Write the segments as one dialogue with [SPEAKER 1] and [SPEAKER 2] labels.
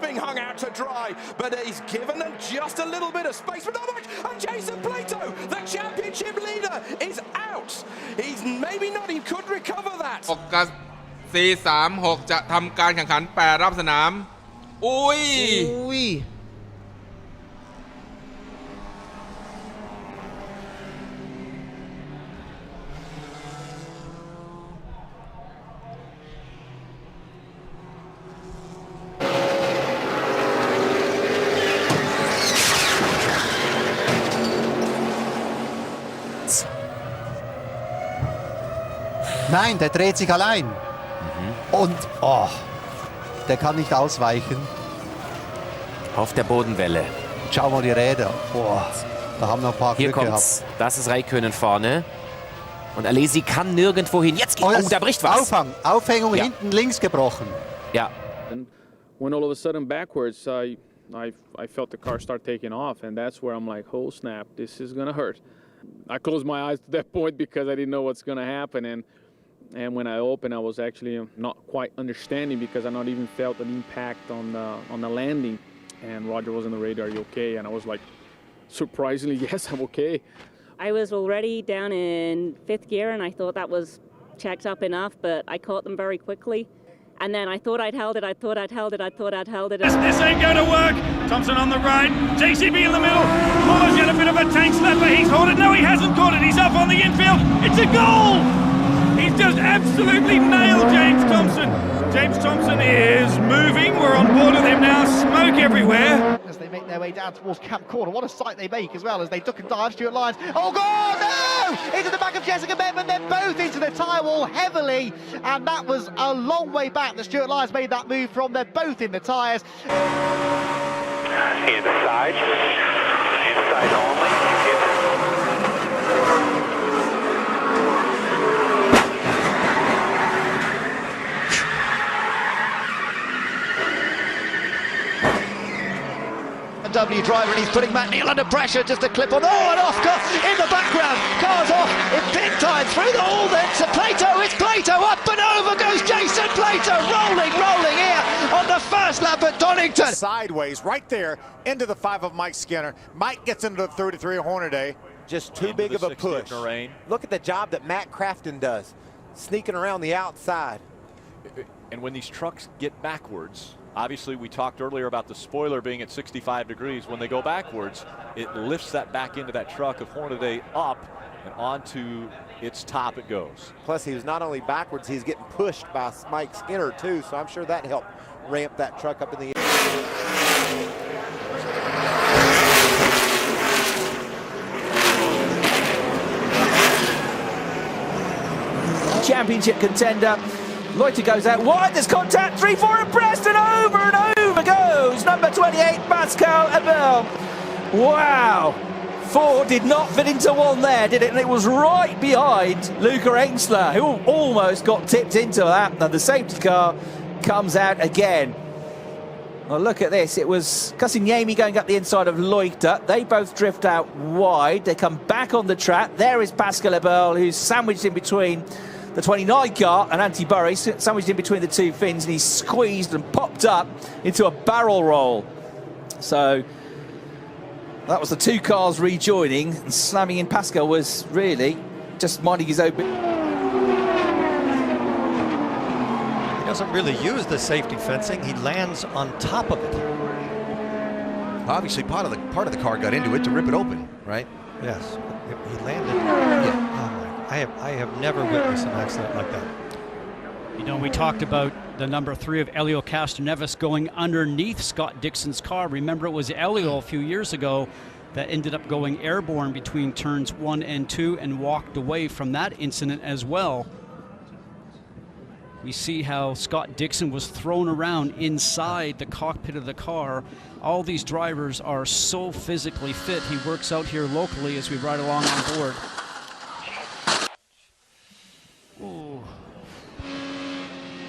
[SPEAKER 1] being hung out to dry, but he's given them just a little bit of space. But not much. And Jason Plato, the championship leader, is out. He's maybe not. He could recover that.
[SPEAKER 2] 4-3-3-6 จะทำการแข่งขัน8รอบสนามอุ้ย
[SPEAKER 3] Nein, der dreht sich allein. Und der kann nicht ausweichen.
[SPEAKER 4] Auf der Bodenwelle.
[SPEAKER 3] Schau mal die Räder. Da haben wir ein paar
[SPEAKER 4] Hier
[SPEAKER 3] Glück
[SPEAKER 4] kommt's.
[SPEAKER 3] gehabt.
[SPEAKER 4] Das ist Räikkönen vorne. Und Alesi kann nirgendwo hin. Jetzt geht da bricht was.
[SPEAKER 3] Aufhängung hinten links gebrochen.
[SPEAKER 4] Ja.
[SPEAKER 5] And when all of a sudden backwards, I felt the car start taking off, and that's where I'm like, oh snap, this is gonna hurt. I closed my eyes to that point because I didn't know what's gonna happen, and when I opened, I was actually not quite understanding because I not even felt an impact on the landing. And Roger was on the radar, "Are you okay?" And I was like, surprisingly, yes, I'm okay.
[SPEAKER 6] I was already down in 5th gear, and I thought that was checked up enough, but I caught them very quickly. And then I thought I'd held it, I thought I'd held it, I thought I'd held it.
[SPEAKER 7] This ain't going to work. Thompson on the right, JCB in the middle. Moore's got a bit of a tank slapper. He's caught it. No, he hasn't caught it. He's up on the infield. It's a goal. He's just absolutely nailed James Thompson. James Thompson is moving. We're on board with him now. Smoke everywhere.
[SPEAKER 8] As they make their way down towards Camp Corner, what a sight they make as well as they duck and dive. Stuart Lyons. Oh God, no! Into the back of Jessica Bettman. They're both into the tyre wall heavily, and that was a long way back that Stuart Lyons made that move from. They're both in the tyres.
[SPEAKER 9] Inside only.
[SPEAKER 8] W driver, and he's putting Matt Neal under pressure just to clip on. Oh, and Oscar in the background. Car's off in big time through the hall then to Plato. It's Plato. Up and over goes Jason Plato. Rolling here on the first lap at Donington.
[SPEAKER 10] Sideways right there into the 5 of Mike Skinner. Mike gets into the 33 of Hornaday.
[SPEAKER 11] Just too big of a push. Look at the job that Matt Crafton does, sneaking around the outside.
[SPEAKER 12] And when these trucks get backwards, obviously we talked earlier about the spoiler being at 65 degrees. When they go backwards, it lifts that back into that truck of Hornaday up and onto its top it goes.
[SPEAKER 11] Plus he was not only backwards, he's getting pushed by Mike Skinner too, so I'm sure that helped ramp that truck up in the air.
[SPEAKER 13] Championship contender. Loiter goes out wide, there's contact, 3-4 and Preston, over and over goes number 28, Pascal Abel. Wow, 4 did not fit into 1 there, did it? And it was right behind Luca Engsler, who almost got tipped into that, and the safety car comes out again. Well, look at this, it was Kosciuszko going up the inside of Loiter. They both drift out wide, they come back on the track. There is Pascal Abel, who's sandwiched in between the 29 car and Antti Burry, sandwiched in between the 2 fins, and he's squeezed and popped up into a barrel roll. So that was the 2 cars rejoining, and slamming in Pascal was really just minding his own business.
[SPEAKER 14] He doesn't really use the safety fencing, he lands on top of it.
[SPEAKER 15] Obviously part of the car got into it to rip it open, right?
[SPEAKER 14] Yes, he landed. Yeah. I have never witnessed an accident like that.
[SPEAKER 16] You know, we talked about the number 3 of Elio Castroneves going underneath Scott Dixon's car. Remember, it was Elio a few years ago that ended up going airborne between turns 1 and 2 and walked away from that incident as well. We see how Scott Dixon was thrown around inside the cockpit of the car. All these drivers are so physically fit. He works out here locally as we ride along on board.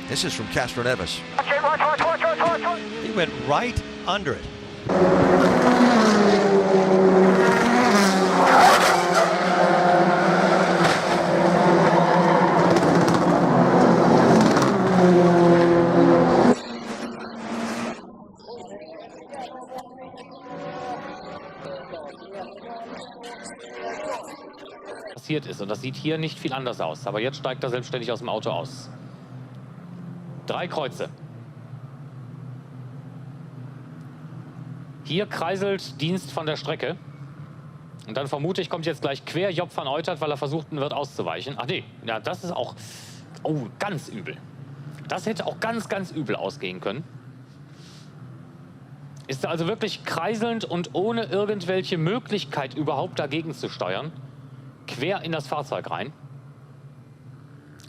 [SPEAKER 15] This is from Castroneves.
[SPEAKER 14] He went right under it.
[SPEAKER 17] passiert ist. Und das sieht hier nicht viel anders aus. Aber jetzt steigt er selbstständig aus dem Auto aus. 3 Kreuze. Hier kreiselt Dienst von der Strecke. Und dann vermute ich, kommt jetzt gleich quer Job van Eutert, weil er versuchen wird auszuweichen. Ach nee, ja, das ist auch ganz übel. Das hätte auch ganz, ganz übel ausgehen können. Ist er also wirklich kreiselnd und ohne irgendwelche Möglichkeit überhaupt dagegen zu steuern, quer in das Fahrzeug rein.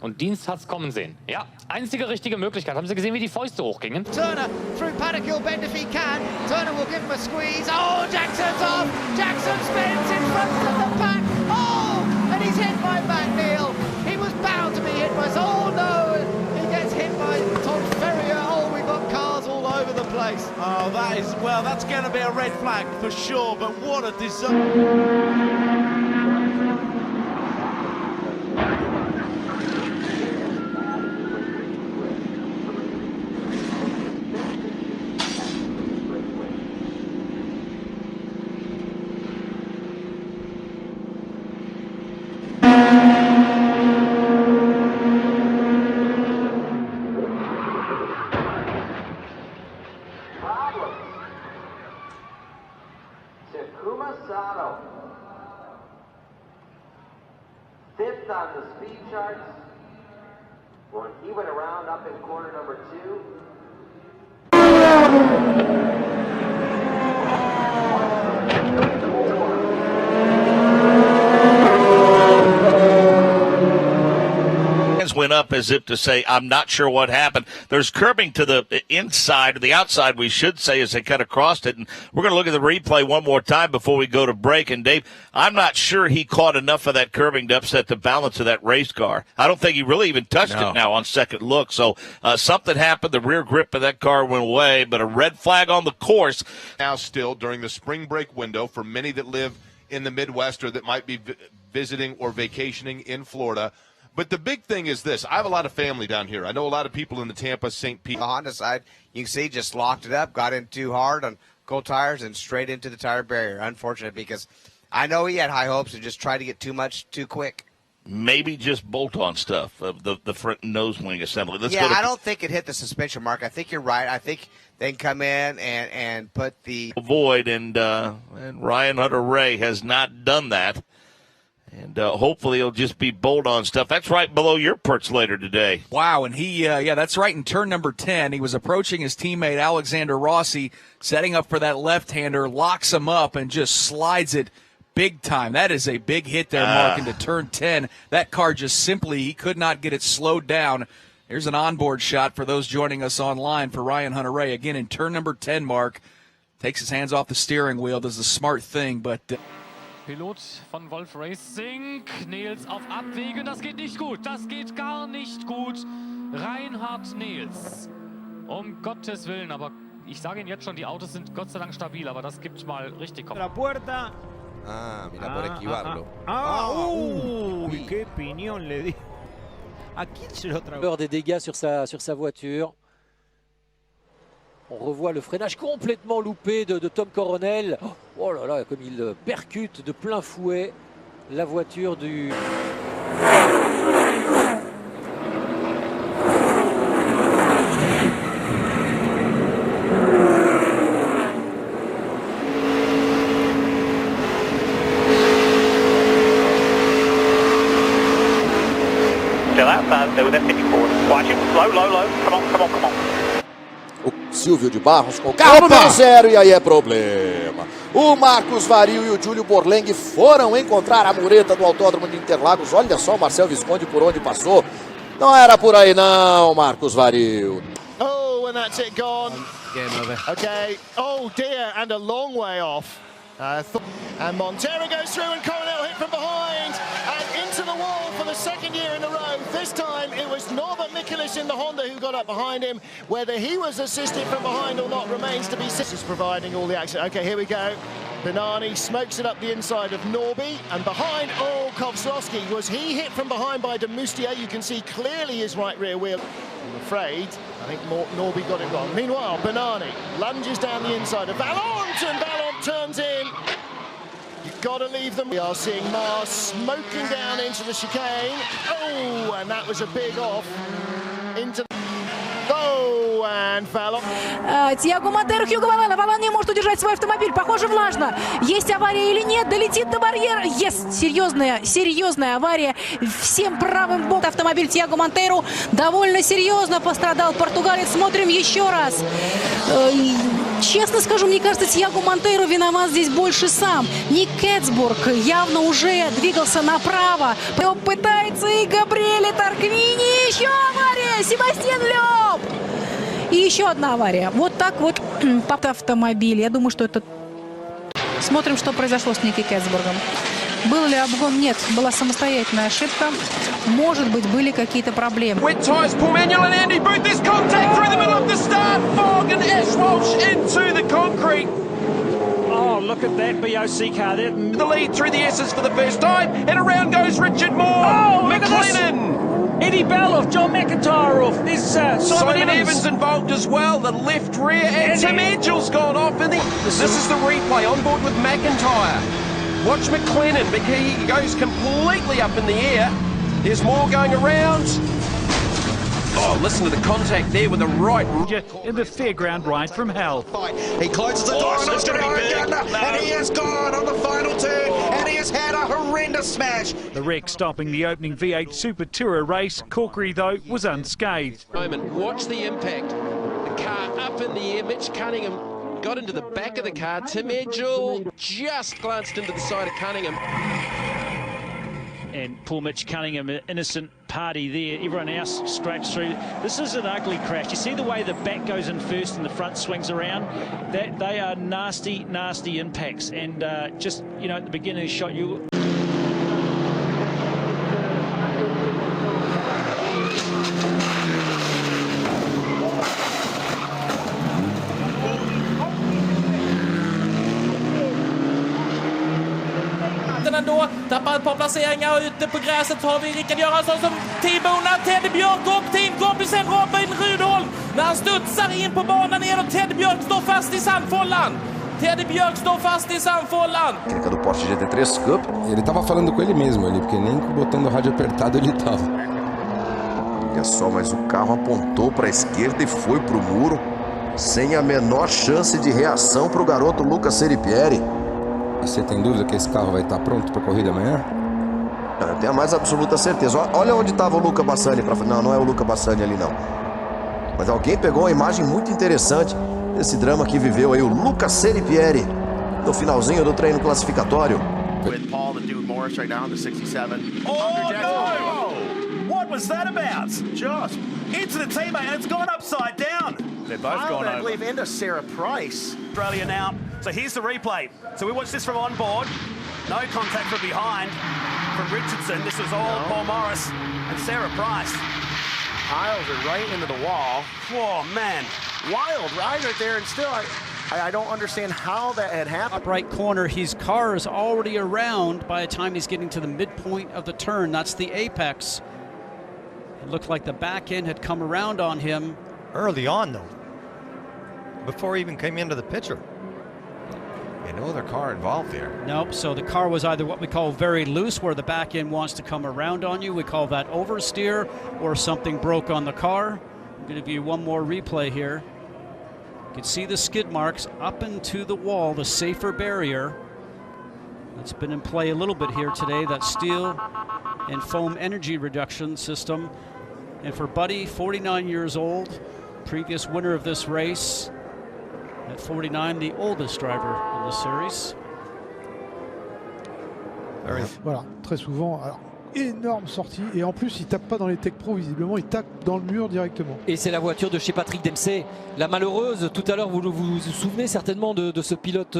[SPEAKER 17] Und Dienst hat's kommen sehen. Ja, einzige richtige Möglichkeit. Haben Sie gesehen, wie die Fäuste hochgingen?
[SPEAKER 8] Turner through Paddock, he'll bend if he can. Turner will give him a squeeze. Oh, Jackson's off. Jackson spins in front of the pack. Oh, and he's hit by McNeil. He was bound to be hit by. Oh no, he gets hit by Tom Ferrier. Oh, we've got cars all over the place.
[SPEAKER 18] Oh, that's going to be a red flag for sure. But what a disaster.
[SPEAKER 19] Fifth on the speed charts. When he went around up in corner number 2.
[SPEAKER 20] Went up as if to say, I'm not sure what happened. There's curbing to the inside, the outside, we should say, as they cut across it. And we're going to look at the replay one more time before we go to break. And Dave, I'm not sure he caught enough of that curbing to upset the balance of that race car. I don't think he really even touched it now on second look. So something happened. The rear grip of that car went away, but a red flag on the course.
[SPEAKER 21] Now still during the spring break window for many that live in the Midwest or that might be visiting or vacationing in Florida. But the big thing is this. I have a lot of family down here. I know a lot of people in the Tampa, St. Pete.
[SPEAKER 22] The Honda side, you can see, just locked it up, got in too hard on cold tires, and straight into the tire barrier. Unfortunate, because I know he had high hopes and just tried to get too much too quick.
[SPEAKER 20] Maybe just bolt-on stuff of the front nose wing assembly.
[SPEAKER 22] I don't think it hit the suspension mark. I think you're right. I think they can come in and put the
[SPEAKER 20] void, and Ryan Hunter-Reay has not done that. And hopefully it'll just be bolt-on stuff. That's right below your perch later today.
[SPEAKER 23] Wow, and he, that's right, in turn number 10, he was approaching his teammate Alexander Rossi, setting up for that left-hander, locks him up, and just slides it big time. That is a big hit there, Mark, into turn 10. That car just simply, he could not get it slowed down. Here's an onboard shot for those joining us online for Ryan Hunter-Reay. Again, in turn number 10, Mark, takes his hands off the steering wheel, does the smart thing, but...
[SPEAKER 17] Pilot von Wolf Racing, Nils auf Abwägen, das geht nicht gut, das geht gar nicht gut. Reinhard Nils, um Gottes Willen, aber ich sage Ihnen jetzt schon, die Autos sind Gott sei Dank stabil, aber das gibt mal richtig Kopf.
[SPEAKER 18] La puerta.
[SPEAKER 15] Mira, por esquivarlo.
[SPEAKER 18] Uy, qué piñón le di. ¿A quién se lo tragó?
[SPEAKER 24] Des dégâts sur sa voiture. On revoit le freinage complètement loupé de Tom Coronel. Oh là là, comme il percute de plein fouet la voiture du...
[SPEAKER 9] Still outside, still within 54. Watch him, low, low, low. Come on, come on, come on.
[SPEAKER 25] O Silvio de Barros com o carro número 0 e aí é problema. O Marcos Vario e o Júlio Borleng foram encontrar a mureta do Autódromo de Interlagos. Olha só o Marcel Visconde por onde passou. Não era por aí não, Marcos Vario.
[SPEAKER 8] Oh, and that's it gone. Okay. Oh dear, and a long way off. And Montero goes through and Coronel hit from behind and into the wall for the second year in a row. This time it was Norbert Mikulis in the Honda who got up behind him. Whether he was assisted from behind or not remains to be seen. This is providing all the action. Okay, here we go. Benani smokes it up the inside of Norby and behind, Kovslovsky. Was he hit from behind by de Moustier? You can see clearly his right rear wheel. I'm afraid, I think Norby got it wrong. Meanwhile, Benani lunges down the inside of Vallant and Vallant turns in. You
[SPEAKER 1] got to leave them. We are seeing Mars smoking down into the chicane. Oh, and that was a big off into the... Oh, and fell off.
[SPEAKER 2] Тиаго Монтейро, Хьюго Валена. Вален не может удержать свой автомобиль. Похоже, влажно. Есть авария или нет? Долетит до барьера. Есть серьезная авария. Всем правым боком автомобиль Тиаго Монтейро довольно серьезно пострадал. Португалец. Смотрим еще раз. Честно скажу, мне кажется, Тиаго Монтейро виноват здесь больше сам. Ник Кетсбург явно уже двигался направо. Пытается и Габриэле Тарквини. Еще авария. Себастьян Лёб. И еще одна авария. Вот так вот автомобиль. Я думаю, что это... Смотрим, что произошло с Ники Кетсбургом. Был ли обгон? Нет. Была самостоятельная ошибка. Может быть, были какие-то проблемы.
[SPEAKER 3] Oh, look at that BOC car there. The lead through the S's for the first time. And around goes Richard Moore. Oh, McLennan. Eddie Bell off, John McIntyre off. There's Simon Evans involved as well. The left rear and Tim Edgell's gone off. This is the replay on board with McIntyre. Watch McLennan. He goes completely up in the air. There's more going around. Oh, listen to the contact there with the right.
[SPEAKER 4] In the fairground ride from hell.
[SPEAKER 1] He closes the door and he has gone on the final turn and he has had a horrendous smash.
[SPEAKER 4] The wreck stopping the opening V8 Super Tourer race. Corkery, though, was unscathed.
[SPEAKER 5] Watch the impact. The car up in the air. Mitch Cunningham got into the back of the car. Tim Edgell just glanced into the side of Cunningham.
[SPEAKER 4] And poor Mitch Cunningham, an innocent party there. Everyone else scratched through. This is an ugly crash. You see the way the back goes in first and the front swings around? They are nasty, nasty impacts. And just, you know, at the beginning of the shot, you...
[SPEAKER 26] Ändå tappar ett par placeringar ute på gräset. Har vi Rickard Göransson som teambonad. Teddy Björk och teamkompisen Robin Rudolf när han studsar in på banan igen och Teddy Björk står fast i sandfållan. Teddy Björk står fast i sandfållan.
[SPEAKER 27] Técnica do Porsche GT3 Cup. Ele tava falando com ele mesmo ali, porque nem com o botão do rádio apertado ele tava.
[SPEAKER 25] Olha só, mas o carro apontou para a esquerda e foi para o muro, sem a menor chance de reação para o garoto Luca Seripieri.
[SPEAKER 27] Você tem dúvida que esse carro vai estar pronto para a corrida amanhã?
[SPEAKER 25] Eu tenho a mais absoluta certeza. Olha onde estava o Luca Bassani. Não, não é o Luca Bassani ali não. Mas alguém pegou uma imagem muito interessante desse drama que viveu aí o Luca Seripieri no finalzinho do treino classificatório.
[SPEAKER 28] With Paul, the dude Morris right now in the 67.
[SPEAKER 29] Oh no! What was that about? Just into the teammate and it's gone upside down.
[SPEAKER 28] They're both gone over.
[SPEAKER 29] I believe into Sarah Price. Australia now. So here's the replay. So we watched this from on board. No contact from behind from Richardson. This was all Paul Morris and Sarah Price.
[SPEAKER 28] Piles are right into the wall.
[SPEAKER 29] Oh man,
[SPEAKER 28] Wild ride right there, and still I don't understand how that had happened.
[SPEAKER 16] Up right corner, his car is already around by the time he's getting to the midpoint of the turn. That's the apex. It looked like the back end had come around on him.
[SPEAKER 14] Early on, though. Before he even came into the picture.
[SPEAKER 15] No other car involved there.
[SPEAKER 16] Nope, so the car was either what we call very loose, where the back end wants to come around on you. We call that oversteer, or something broke on the car. I'm going to give you one more replay here. You can see the skid marks up into the wall, the safer barrier. It's been in play a little bit here today, that steel and foam energy reduction system. And for Buddy, 49 years old, previous winner of this race, at 49, the oldest driver in the series.
[SPEAKER 30] Voilà, très souvent, alors, énorme sortie, et en plus il tape pas dans les Tech Pro, visiblement il tape dans le mur directement.
[SPEAKER 24] Et c'est la voiture de chez Patrick Dempsey, la malheureuse. Tout à l'heure, vous vous souvenez certainement de ce pilote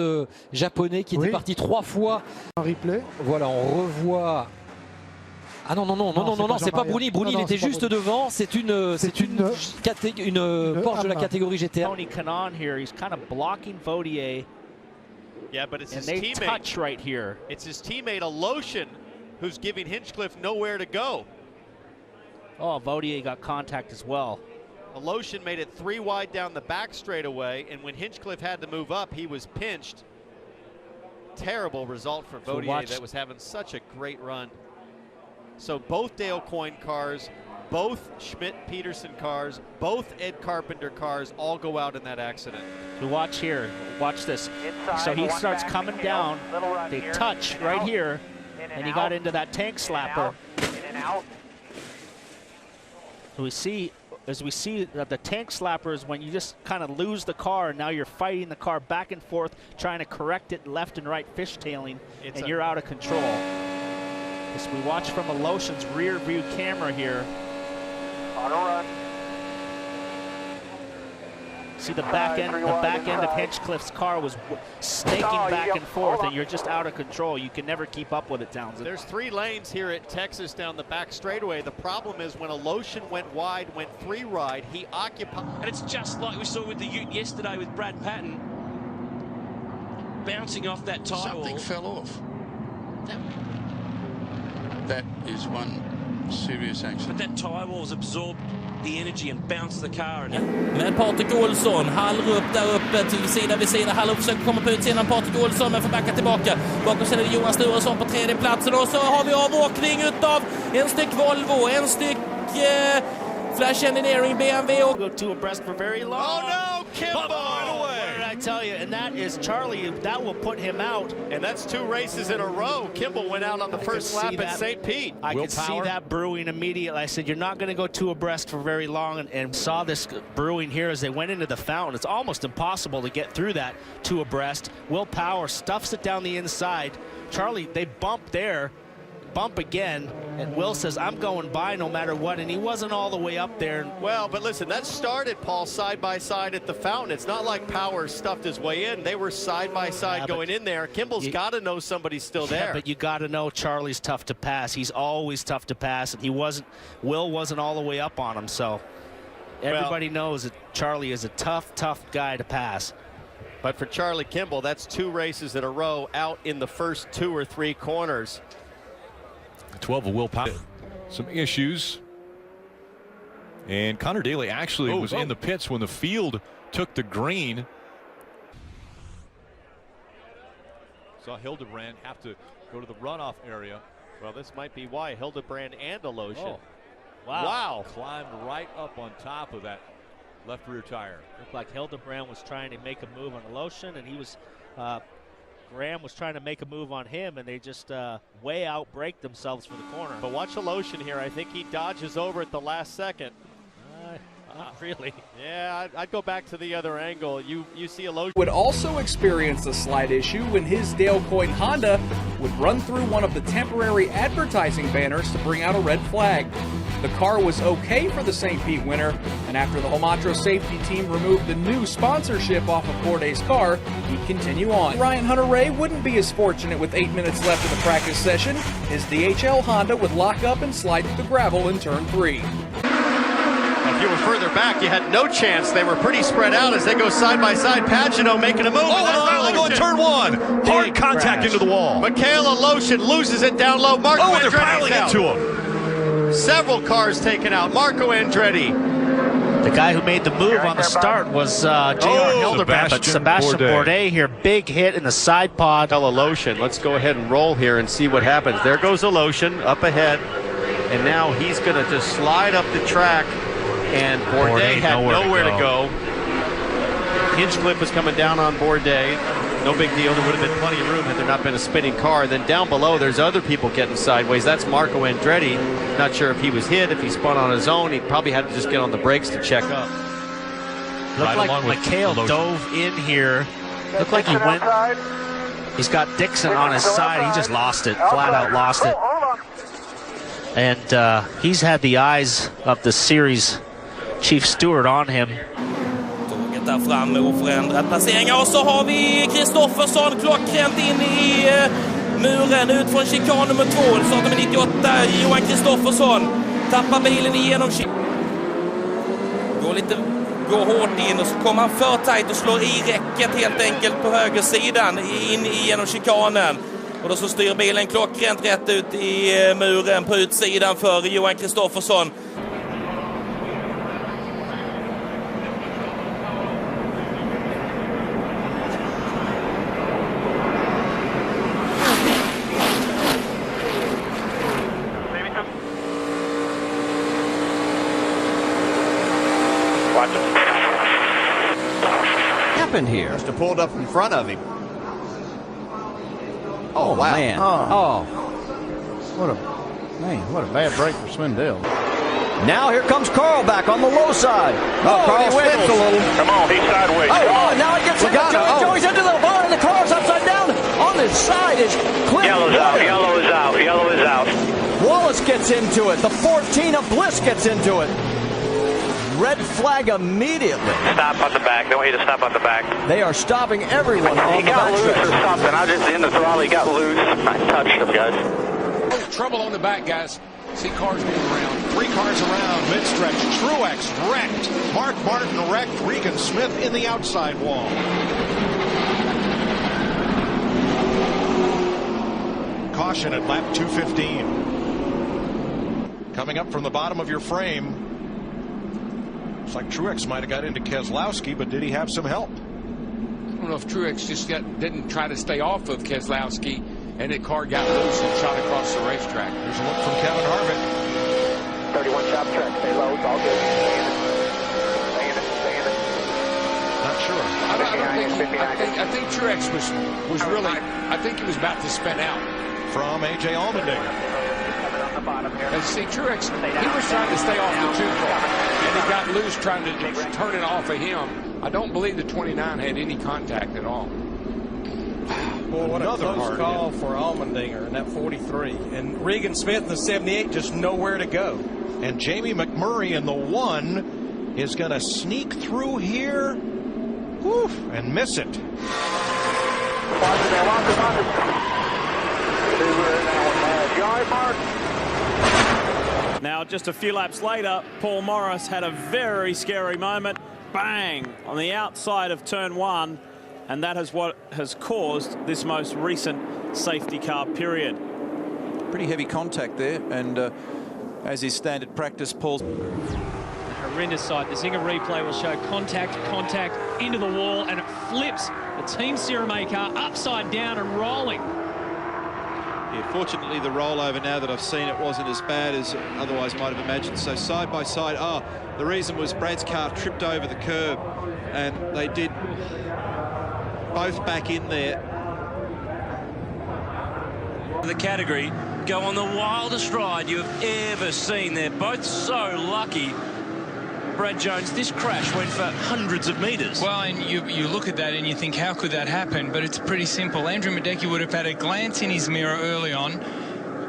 [SPEAKER 24] japonais qui était parti 3 fois.
[SPEAKER 30] Un replay.
[SPEAKER 24] Voilà, on revoit. Ah non, c'est pas Bruni. Bruni, il était juste devant. C'est une Porsche de la catégorie GTA.
[SPEAKER 31] Tony Kanaan here, he's kind of blocking Vautier.
[SPEAKER 32] Yeah, but it's his
[SPEAKER 31] and they
[SPEAKER 32] teammate.
[SPEAKER 31] Touch right here.
[SPEAKER 32] It's his teammate Aloshin who's giving Hinchcliffe nowhere to go.
[SPEAKER 31] Oh, Vautier got contact as well.
[SPEAKER 32] Aloshin made it 3 wide down the back straightaway, and when Hinchcliffe had to move up, he was pinched. terrible result for Vautier that was having such a great run. So both Dale Coyne cars, both Schmidt-Peterson cars, both Ed Carpenter cars all go out in that accident.
[SPEAKER 31] We watch here. Watch this. So he starts coming down. They touch right here, and he got into that tank slapper. As we see that the tank slapper is when you just kind of lose the car, and now you're fighting the car back and forth, trying to correct it left and right, fishtailing, and you're out of control. As we watch from Alotion's rear view camera here.
[SPEAKER 9] Auto run.
[SPEAKER 31] See the back end of Hinchcliffe's car was snaking back and forth, and you're just out of control. You can never keep up with it, Townsend.
[SPEAKER 32] There's 3 lanes here at Texas down the back straightaway. The problem is when Alotion went wide, went 3 wide, he occupied.
[SPEAKER 6] And it's just like we saw with the Ute yesterday with Brad Patton. Bouncing off that tire wall.
[SPEAKER 7] Something fell off. That is one serious accident.
[SPEAKER 6] But that tire wall's absorbed the energy and bounce the car.
[SPEAKER 26] Med Patrik Olsson, Hallrup där uppe till sida vid sida. Hallrup försöker komma på utsidan. Patrik Olsson men får backa tillbaka. Bakom sig är det Johan Sturesson på 3:e platsen. Och så har vi avåkning utav en styck Volvo, en styck Flash Engineering BMW.
[SPEAKER 31] Go two abreast for very long.
[SPEAKER 32] Oh no, Kimbo!
[SPEAKER 31] What did I tell you? And that is Charlie. That will put him out.
[SPEAKER 32] And that's 2 races in a row. Kimball went out on the first lap at St. Pete.
[SPEAKER 31] I could see that brewing immediately. I said, you're not going to go 2 abreast for very long, and saw this brewing here as they went into the fountain. It's almost impossible to get through that 2 abreast. Will Power stuffs it down the inside. Charlie, they bump there, bump again, and Will says, I'm going by no matter what, and he wasn't all the way up there.
[SPEAKER 32] Well, but listen, that started, Paul, side by side at the fountain. It's not like Power stuffed his way in. They were side by side going in there. Kimball's got to know somebody's still there.
[SPEAKER 31] But you got to know Charlie's tough to pass. He's always tough to pass, and Will wasn't all the way up on him, so everybody knows that Charlie is a tough guy to pass.
[SPEAKER 32] But for Charlie Kimball, that's 2 races in a row out in the first 2 or 3 corners.
[SPEAKER 10] 12 of Will Power. Some issues. And Connor Daly actually was in the pits when the field took the green. Saw Hildebrand have to go to the runoff area.
[SPEAKER 32] Well, this might be why Hildebrand and Alotion.
[SPEAKER 31] Wow.
[SPEAKER 10] Climbed right up on top of that left rear tire.
[SPEAKER 31] Looked like Hildebrand was trying to make a move on Alotion, and he was Graham was trying to make a move on him, and they just way out brake themselves for the corner.
[SPEAKER 32] But watch Alotion here. I think he dodges over at the last second.
[SPEAKER 31] Not really.
[SPEAKER 32] Yeah, I'd go back to the other angle. You see Alotion
[SPEAKER 11] would also experience a slight issue when his Dale Coyne Honda would run through one of the temporary advertising banners to bring out a red flag. The car was okay for the St. Pete winner, and after the Homatro safety team removed the new sponsorship off of Bourdais' car, he'd continue on. Ryan Hunter-Reay wouldn't be as fortunate with 8 minutes left of the practice session. His DHL Honda would lock up and slide through the gravel in turn 3.
[SPEAKER 32] If you were further back, you had no chance. They were pretty spread out as they go side by side. Pagano making a move.
[SPEAKER 10] Oh, going turn 1. Hard contact into the wall.
[SPEAKER 32] Mikhail Alotion loses it down low. Marco
[SPEAKER 10] they're piling into him.
[SPEAKER 32] Several cars taken out. Marco Andretti.
[SPEAKER 31] The guy who made the move on the start was J.R. Hildebrand, but Sebastian Bourdais here, big hit in the side pod.
[SPEAKER 32] Alotion, let's go ahead and roll here and see what happens. There goes Alotion up ahead, and now he's going to just slide up the track, and Bourdais had nowhere to go. Hinchcliffe was coming down on Bourdais. No big deal. There would have been plenty of room had there not been a spinning car. Then down below, there's other people getting sideways. That's Marco Andretti. Not sure if he was hit, if he spun on his own. He probably had to just get on the brakes to check up.
[SPEAKER 31] Looked like Mikhail dove in here. Looked like he went. He's got Dixon on his side. He just lost it. Flat out lost it. And he's had the eyes of the series chief steward on him.
[SPEAKER 26] Där framme oförändrad placeringar, och så har vi Kristoffersson klockrent in i muren ut från chikan nummer 2. Startar med 98, Johan Kristoffersson tappar bilen igenom går hårt in, och så kommer han för tajt och slår i räcket helt enkelt på högersidan in igenom chikanen. Och då så styr bilen klockrent rätt ut i muren på utsidan för Johan Kristoffersson.
[SPEAKER 9] Watch him.
[SPEAKER 15] Happened here?
[SPEAKER 2] Must have pulled up in front of him.
[SPEAKER 15] Oh, wow.
[SPEAKER 2] Man.
[SPEAKER 15] Oh.
[SPEAKER 2] What a bad break for Swindell.
[SPEAKER 15] Now here comes Carl back on the low side.
[SPEAKER 2] Carl slips a little.
[SPEAKER 9] Come on, he's sideways.
[SPEAKER 15] Oh, now it gets into Joey's into the bar, and the car's upside down. On his side is Clint.
[SPEAKER 9] Yellow is out. Yellow is out.
[SPEAKER 15] Wallace gets into it. The 14 of Bliss gets into it. Red flag immediately.
[SPEAKER 9] Stop on the back. They want you to stop on the back.
[SPEAKER 15] They are stopping everyone on
[SPEAKER 9] He
[SPEAKER 15] the
[SPEAKER 9] got
[SPEAKER 15] back
[SPEAKER 9] loose
[SPEAKER 15] stretch.
[SPEAKER 9] or something. I just in the throttle. He got loose. I touched him, guys.
[SPEAKER 3] Oh, trouble on the back, guys. See cars moving around. 3 cars around mid-stretch. Truex wrecked. Mark Martin wrecked. Regan Smith in the outside wall. Caution at lap 215. Coming up from the bottom of your frame. Looks like Truex might have got into Keselowski, but did he have some help?
[SPEAKER 27] I don't know if Truex just didn't try to stay off of Keselowski, and the car got loose and shot across the racetrack.
[SPEAKER 3] There's a look from Kevin Harvick.
[SPEAKER 9] 31 shop track. Stay low. It's all good. Stay in it.
[SPEAKER 3] Not sure.
[SPEAKER 27] I think Truex was really. I think he was about to spin out.
[SPEAKER 3] From A.J. Allmendinger.
[SPEAKER 27] And see, Truex, he was trying to stay off the 2 car, and he got loose trying to turn it off of him. I don't believe the 29 had any contact at all.
[SPEAKER 2] Well, what
[SPEAKER 3] Another
[SPEAKER 2] a close
[SPEAKER 3] hard
[SPEAKER 2] call for Allmendinger in that 43. And Regan Smith in the 78 just nowhere to go.
[SPEAKER 3] And Jamie McMurray in the 1 is going to sneak through here. Woof, and miss it.
[SPEAKER 26] Now, just a few laps later, Paul Morris had a very scary moment. Bang! On the outside of turn 1. And that is what has caused this most recent safety car period.
[SPEAKER 8] Pretty heavy contact there, and as is standard practice, Paul's
[SPEAKER 16] Horrendous sight. The Zinger replay will show contact into the wall, and it flips the Team Cirame car upside down and rolling.
[SPEAKER 8] Yeah, fortunately, the rollover, now that I've seen it, wasn't as bad as otherwise might have imagined. So side by side, the reason was Brad's car tripped over the curb, and they did both back in there.
[SPEAKER 6] The category go on the wildest ride you have ever seen. They're both so lucky. Brad Jones, this crash went for hundreds of meters.
[SPEAKER 12] Well, and you look at that and you think, how could that happen? But it's pretty simple. Andrew Madecki would have had a glance in his mirror early on.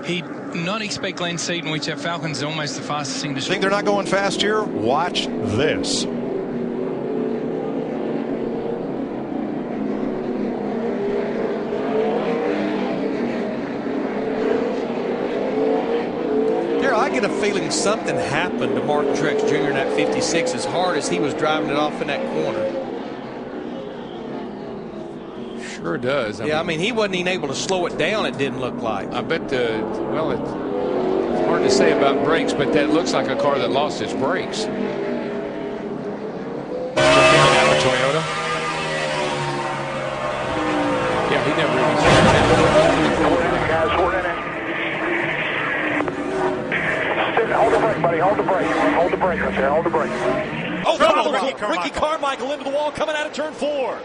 [SPEAKER 12] He'd not expect Glenn Seaton, which at Falcons is almost the fastest thing to shoot.
[SPEAKER 3] Think they're not going fast here? Watch this.
[SPEAKER 2] I get a feeling something happened to Martin Truex Jr. in that 56 as hard as he was driving it off in that corner.
[SPEAKER 27] Sure does.
[SPEAKER 2] I mean, he wasn't even able to slow it down, it didn't look like.
[SPEAKER 27] I bet well, it's hard to say about brakes, but that looks like a car that lost its brakes.
[SPEAKER 2] Toyota.
[SPEAKER 27] Yeah, he never even said
[SPEAKER 9] Hold the brake, buddy. Hold the brake. Hold the brake up there. Hold the brake.
[SPEAKER 13] Ricky Carmichael into the wall coming out of turn 4.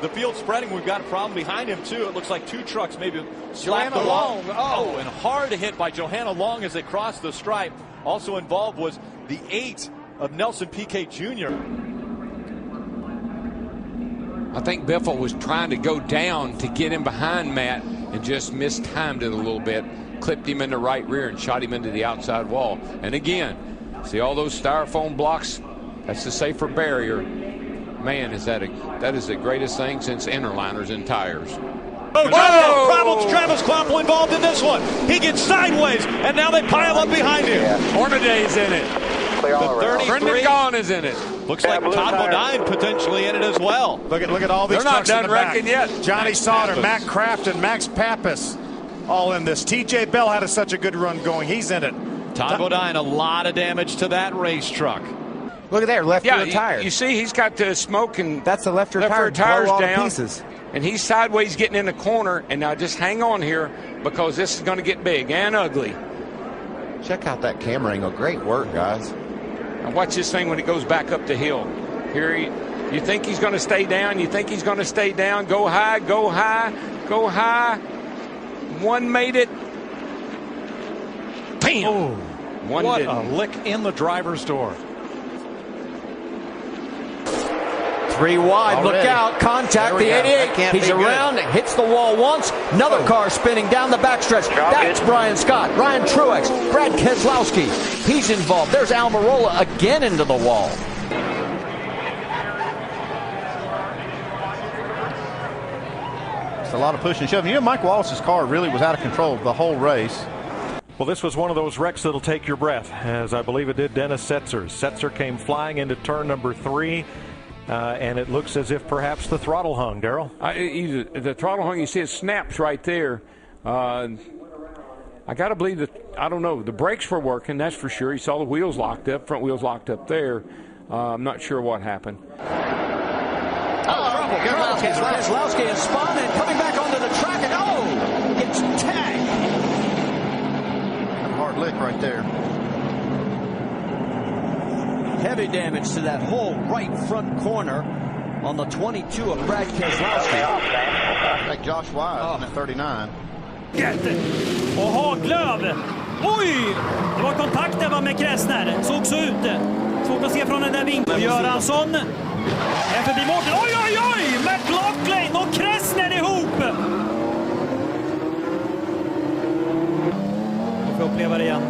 [SPEAKER 13] The field spreading. We've got a problem behind him, too. It looks like 2 trucks maybe slapped
[SPEAKER 2] Johanna Long.
[SPEAKER 13] Oh, and hard hit by Johanna Long as they crossed the stripe. Also involved was the 8 of Nelson Piquet Jr.
[SPEAKER 27] I think Biffle was trying to go down to get him behind Matt and just mistimed it a little bit. Clipped him in the right rear and shot him into the outside wall. And again, see all those styrofoam blocks? That's the safer barrier. Man, that is the greatest thing since interliners and tires.
[SPEAKER 13] Oh, Travis Kvapil involved in this one. He gets sideways, and now they pile up behind him.
[SPEAKER 27] Hornaday's in it.
[SPEAKER 13] The 33.
[SPEAKER 27] Brendan Gaughan is in it.
[SPEAKER 13] Looks like Todd Bodine potentially in it as well.
[SPEAKER 2] Look at all these
[SPEAKER 27] They're
[SPEAKER 2] trucks
[SPEAKER 27] not
[SPEAKER 2] in
[SPEAKER 27] done
[SPEAKER 2] the back.
[SPEAKER 27] wrecking yet.
[SPEAKER 2] Johnny Sauter,
[SPEAKER 13] Pappas.
[SPEAKER 2] Matt Kraft, and Max Pappas all in this. TJ Bell had such a good run going. He's in it.
[SPEAKER 13] Todd Bodine, a lot of damage to that race truck.
[SPEAKER 2] Look at there, left rear
[SPEAKER 27] tire. You see, he's got the smoke and
[SPEAKER 2] that's the left rear
[SPEAKER 27] tires
[SPEAKER 2] blow all
[SPEAKER 27] down.
[SPEAKER 2] to pieces.
[SPEAKER 27] And he's sideways getting in the corner. And now just hang on here because this is going to get big and ugly.
[SPEAKER 15] Check out that camera angle. Great work, guys.
[SPEAKER 27] And watch this thing when it goes back up the hill. Here you think he's going to stay down. You think he's going to stay down. Go high, go high, go high. One made it. Bam!
[SPEAKER 3] Oh,
[SPEAKER 27] One
[SPEAKER 3] what
[SPEAKER 27] didn't.
[SPEAKER 3] a lick in the driver's door.
[SPEAKER 15] 3 wide, look out, contact the 88. He's around, hits the wall once. Another car spinning down the backstretch. That's Brian Scott, Ryan Truex, Brad Keselowski. He's involved. There's Almirola again into the wall.
[SPEAKER 1] It's a lot of push and shove. You know, Mike Wallace's car really was out of control the whole race.
[SPEAKER 3] Well, this was one of those wrecks that'll take your breath, as I believe it did Dennis Setzer's. Setzer came flying into turn number 3. And it looks as if perhaps the throttle hung, Darrell.
[SPEAKER 27] The throttle hung, you see it snaps right there. I got to believe that, I don't know, the brakes were working, that's for sure. You saw the wheels locked up, front wheels locked up there. I'm not sure what happened.
[SPEAKER 15] Keselowski is spun and coming back onto the track, and gets tagged.
[SPEAKER 1] A hard lick right there.
[SPEAKER 15] Heavy damage to that whole right front corner on the 22 of Brad Keselowski.
[SPEAKER 1] Like Josh Wise at 39.
[SPEAKER 4] Och Haglöf. Oj! Det var kontakt där med Kressner. Såg så ut. Svårt att se från den där vinkeln. Göransson är förbi målet. Oj, oj, oj! McLaughlin och Kressner ihop! Vi får uppleva det igen.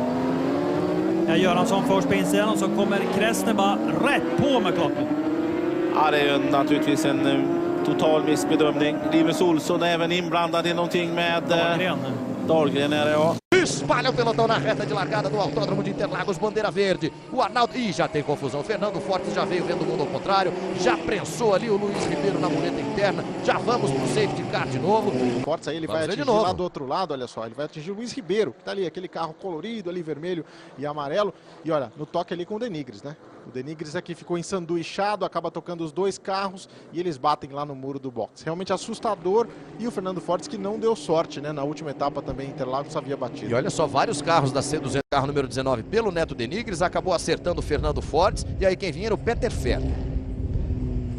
[SPEAKER 4] Göransson först på insidan och så kommer Kressner bara rätt på McLaughlin.
[SPEAKER 31] Ja, det är ju naturligtvis en total missbedömning. Linus Olsson är även inblandad i någonting med Dahlgren är det, ja.
[SPEAKER 5] Espalha o pelotão na reta de largada do Autódromo de Interlagos, bandeira verde. O Arnaldo, já tem confusão. O Fernando Fortes já veio vendo o mundo ao contrário, já prensou ali o Luiz Ribeiro na muleta interna. Já vamos pro safety car de novo.
[SPEAKER 1] Fortes aí ele vai atingir lá do outro lado, olha só, ele vai atingir o Luiz Ribeiro, que tá ali, aquele carro colorido ali, vermelho e amarelo. E olha, no toque ali com o Denigres, né? O Denigres aqui ficou ensanduichado, acaba tocando os 2 carros e eles batem lá no muro do box. Realmente assustador. E o Fernando Fortes que não deu sorte, né? Na última etapa também Interlagos havia batido.
[SPEAKER 5] E olha só, vários carros da C200, carro número 19 pelo Neto Denigres, acabou acertando o Fernando Fortes. E aí quem vinha era o Peter Ferter.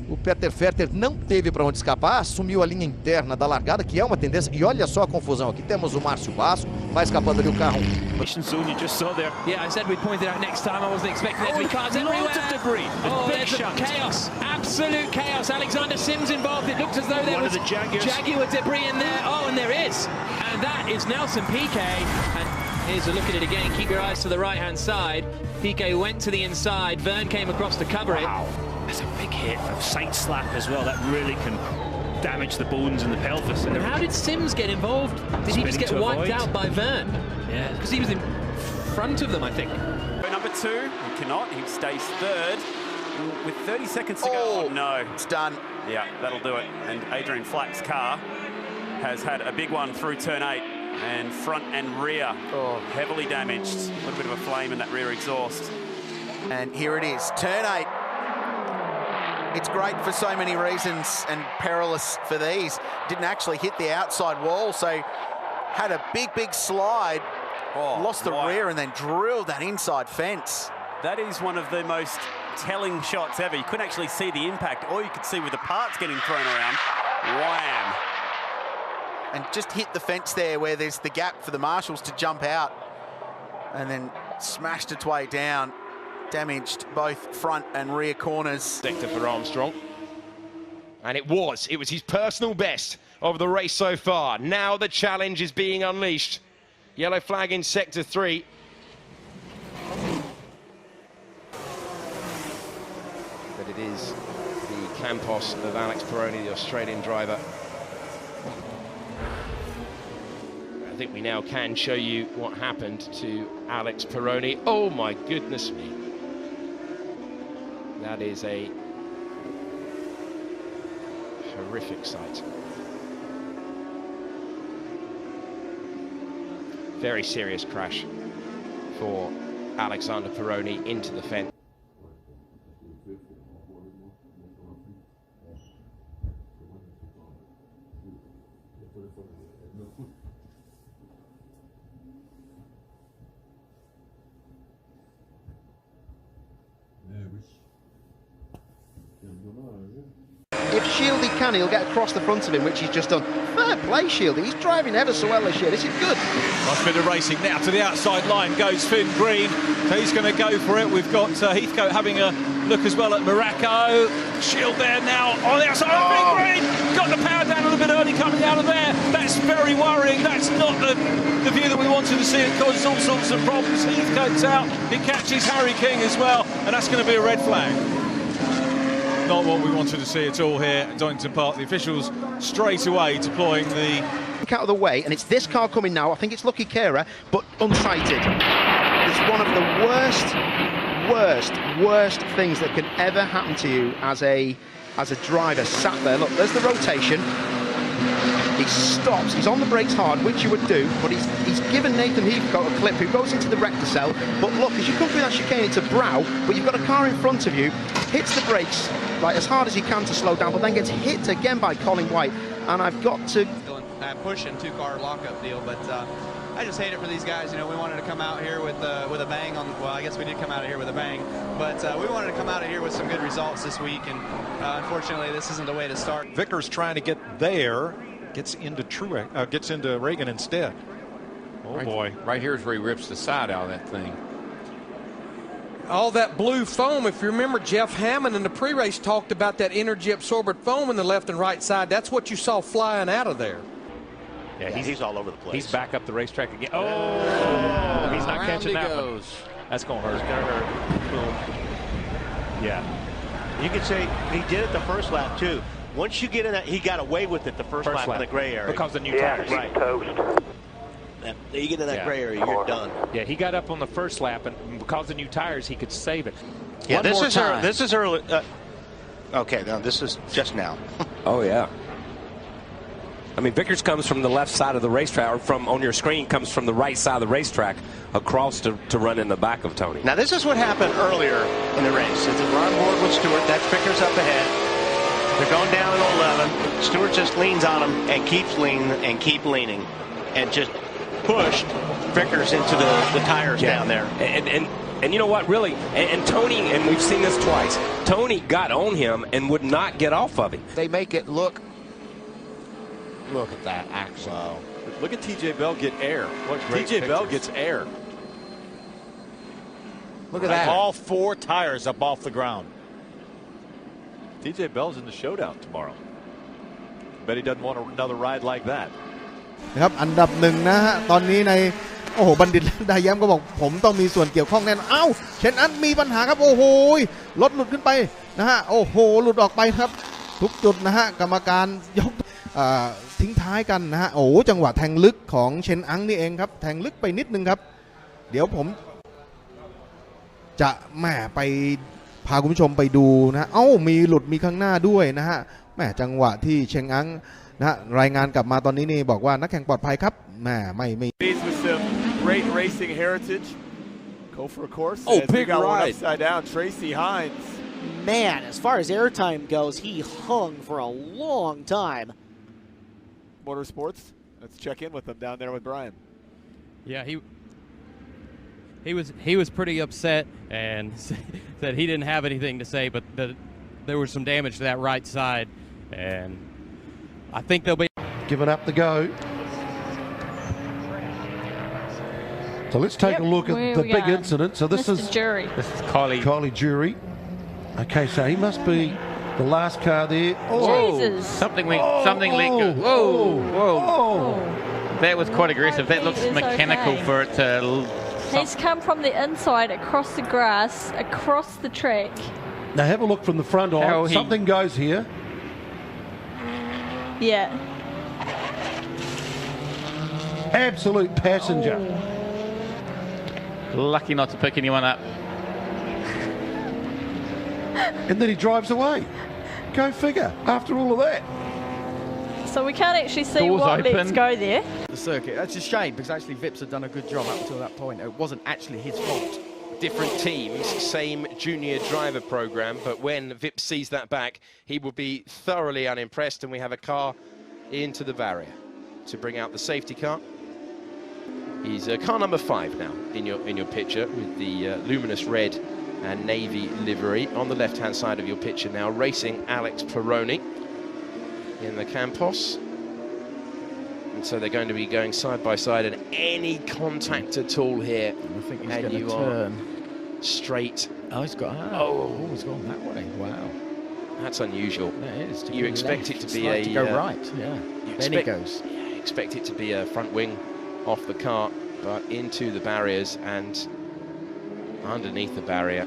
[SPEAKER 5] O Peter Ferter não teve para onde escapar, assumiu a linha interna da largada, que é uma tendência. E olha só a confusão aqui. Temos o Márcio Basso, vai escapando ali o carro.
[SPEAKER 17] Soon you just saw there. Yeah, I said we'd point it out next time. I wasn't expecting there to be cars everywhere. Lots of debris. There's chaos. Absolute chaos. Alexander Sims involved. It looked as though there was Jaguar debris in there. Oh, and there is. And that is Nelson Piquet. And here's a look at it again. Keep your eyes to the right-hand side. Piquet went to the inside. Verne came across to cover it. That's a big hit, a side slap as well. That really can damage the bones and the pelvis.
[SPEAKER 4] And how did Sims get involved? Did he just get wiped out by Verne?
[SPEAKER 17] Yeah.
[SPEAKER 4] Because he was in front of them, I think.
[SPEAKER 18] Number 2, he cannot. He stays third with 30 seconds to go. Oh, no.
[SPEAKER 15] It's done.
[SPEAKER 18] Yeah, that'll do it. And Adrian Flack's car has had a big one through turn 8. And front and rear heavily damaged. A little bit of a flame in that rear exhaust.
[SPEAKER 15] And here it is, turn 8. It's great for so many reasons and perilous for these. Didn't actually hit the outside wall, so had a big slide. Lost the rear and then drilled that inside fence.
[SPEAKER 18] That is one of the most telling shots ever. You couldn't actually see the impact. All you could see were the parts getting thrown around. Wham!
[SPEAKER 15] And just hit the fence there where there's the gap for the marshals to jump out. And then smashed its way down. Damaged both front and rear corners.
[SPEAKER 19] Sector for Armstrong. And it was his personal best of the race so far. Now the challenge is being unleashed. Yellow flag in sector 3. But it is the Campos of Alex Peroni, the Australian driver. I think we now can show you what happened to Alex Peroni. Oh my goodness me. That is a horrific sight. Very serious crash for Alexander Peroni into the fence.
[SPEAKER 7] can, he'll get across the front of him, which he's just done. Fair play, Shieldy. He's driving ever so well this year. This is good.
[SPEAKER 11] Nice bit of racing now to the outside line goes Finn Green. So he's going to go for it. We've got Heathcote having a look as well at Morocco. Shield there now on the outside. Oh, Finn Green got the power down a little bit early coming out of there. That's very worrying. That's not the view that we wanted to see. It causes all sorts of problems. Heathcote's out. He catches Harry King as well, and that's going to be a red flag. Not what we wanted to see at all here at Donington Park. The officials straight away deploying the...
[SPEAKER 7] Out of the way, and it's this car coming now. I think it's Lucky Kera, but unsighted. It's one of the worst things that can ever happen to you as a driver sat there. Look, there's the rotation. He stops, he's on the brakes hard, which you would do, but he's given Nathan Heathcote a clip who goes into the rector cell. But look, as you come through that chicane, it's a brow, but you've got a car in front of you, hits the brakes like as hard as he can to slow down, but then gets hit again by Colin White. And I've got to...
[SPEAKER 14] pushing two-car lockup deal, but I just hate it for these guys. You know, we wanted to come out here with a bang on. Well, I guess we did come out of here with a bang, but we wanted to come out of here with some good results this week, and unfortunately, this isn't the way to start.
[SPEAKER 3] Vickers trying to get there, gets into Truex, gets into Reagan instead. Oh boy!
[SPEAKER 27] Right here is where he rips the side out of that thing.
[SPEAKER 19] All that blue foam, if you remember, Jeff Hammond in the pre-race talked about that energy absorbent foam in the left and right side. That's what you saw flying out of there.
[SPEAKER 20] Yeah, he's all over the place.
[SPEAKER 13] He's back up the racetrack again. Oh, he's not catching that one. That's going to hurt.
[SPEAKER 20] It's going to hurt. Boom. Yeah. You could say he did it the first lap, too. Once you get in that, he got away with it the first lap in the gray area.
[SPEAKER 13] Because the new tires.
[SPEAKER 20] Right. You get in that gray area, you're done.
[SPEAKER 13] Yeah, he got up on the first lap, and because of the new tires, he could save it.
[SPEAKER 20] Yeah, this is early. Okay, now this is just now.
[SPEAKER 21] Oh, yeah. I mean, Vickers comes from the left side of the racetrack, or from on your screen comes from the right side of the racetrack across to run in the back of Tony.
[SPEAKER 20] Now, this is what happened earlier in the race. It's we're on board with Stewart. That's Vickers up ahead. They're going down in 11. Stewart just leans on him and keeps leaning and just pushed Vickers into the tires down there.
[SPEAKER 21] And you know what, really, and Tony, and we've seen this twice, Tony got on him and would not get off of him.
[SPEAKER 27] They make it look at that action.
[SPEAKER 13] Wow. Look at TJ Bell get air. TJ Bell gets air.
[SPEAKER 27] Look at that.
[SPEAKER 13] All four tires up off the ground. TJ Bell's in the showdown tomorrow. Bet he doesn't want another ride like that.
[SPEAKER 1] นะครับอันดับหนึ่งนะฮะตอนนี้ในโอ้โหบัณฑิตดาแย้มก็บอกผมต้องมีส่วนเกี่ยวข้องแน่นอนเอ้าเชนอันมีปัญหาครับโอ้โหรถหลุดขึ้นไปนะฮะโอ้โหหลุดออกไปครับทุกจุดนะฮะกรรมการยกทิ้งท้ายกันนะฮะโอ้จังหวะแทงลึกของเชนอังนี่เองครับแทงลึกไปนิดนึงครับเดี๋ยวผมจะแหมไปพาคุณผู้ชมไปดูนะเอ้ามีหลุดมีข้างหน้าด้วยนะฮะแหมจังหวะที่เชนอังนะรายงานกลับมาตอนนี้นี่บอกว่านักแข่งปลอดภัยครับแหมไม่
[SPEAKER 22] With some great racing heritage. Go for a course.
[SPEAKER 23] Oh, big ride.
[SPEAKER 22] Upside down, Tracy Hines.
[SPEAKER 24] Man, as far as airtime goes, he hung for a long time.
[SPEAKER 22] Motorsports. Let's check in with them down there with Brian.
[SPEAKER 25] Yeah, he was pretty upset and said he didn't have anything to say, but there was some damage to that right side, and I think they'll be giving up the go. So let's take a look at the big incident. So this is
[SPEAKER 28] Jury.
[SPEAKER 25] This is Kylie Jury. Okay, so he must be the last car there.
[SPEAKER 28] Oh, Jesus.
[SPEAKER 25] Something
[SPEAKER 28] let
[SPEAKER 25] go.
[SPEAKER 28] Whoa.
[SPEAKER 25] That was quite aggressive.
[SPEAKER 28] That looks mechanical
[SPEAKER 25] for it to.
[SPEAKER 28] He's come from the inside across the grass, across the track.
[SPEAKER 25] Now have a look from the front on. Something goes here.
[SPEAKER 28] Yeah.
[SPEAKER 25] Absolute passenger. Lucky not to pick anyone up. And then he drives away. Go figure, after all of that.
[SPEAKER 28] So we can't actually see what lets go there.
[SPEAKER 29] The circuit. That's a shame because actually Vips had done a good job up until that point. It wasn't actually his fault.
[SPEAKER 19] Different teams, same junior driver program, but when Vips sees that back, he will be thoroughly unimpressed, and we have a car into the barrier to bring out the safety car. He's car number 5 now in your picture with the luminous red and navy livery on the left-hand side of your picture now, racing Alex Peroni. in the Campos. And so they're going to be going side by side, and any contact at all here,
[SPEAKER 29] I think he's
[SPEAKER 19] and
[SPEAKER 29] going to
[SPEAKER 19] you
[SPEAKER 29] turn
[SPEAKER 19] are straight.
[SPEAKER 29] Oh, he's got. He's gone that way. Wow.
[SPEAKER 19] That's unusual.
[SPEAKER 29] That is.
[SPEAKER 19] You expect it to be a...
[SPEAKER 29] to go right, yeah. Then he goes.
[SPEAKER 19] Yeah, you expect it to be a front wing off the kart, but into the barriers and underneath the barrier.